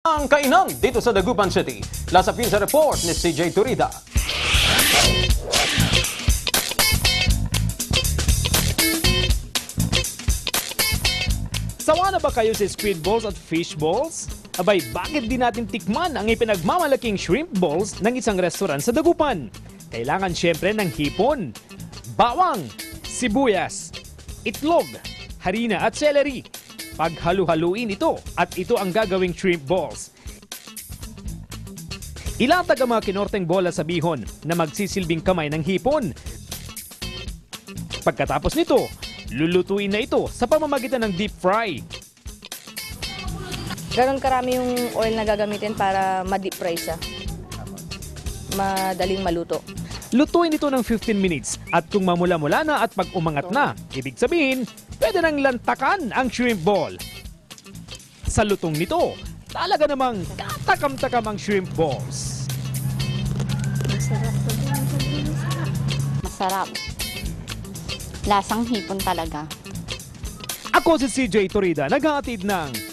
Ang kainan dito sa Dagupan City. Lasapin sa report ni CJ Turida. Sawa na ba kayo sa squid balls at fish balls? Abay, bakit di natin tikman ang ipinagmamalaking shrimp balls ng isang restaurant sa Dagupan? Kailangan syempre ng hipon, bawang, sibuyas, itlog, harina at celery. Paghalu-haluin ito at ito ang gagawing shrimp balls. Ilatag ang mga kinorteng bola sa bihon na magsisilbing kamay ng hipon. Pagkatapos nito, lulutuin na ito sa pamamagitan ng deep fry. Ganon karami yung oil na gagamitin para ma-deep fry siya. Madaling maluto. Lutuin ito ng 15 minutes at kung mamula-mula na at pag umangat na, ibig sabihin, pwede nang lantakan ang shrimp ball. Sa lutong nito, talaga namang katakam-takam ang shrimp balls. Masarap. Lasang hipon talaga. Ako si CJ Turida, naghahatid ng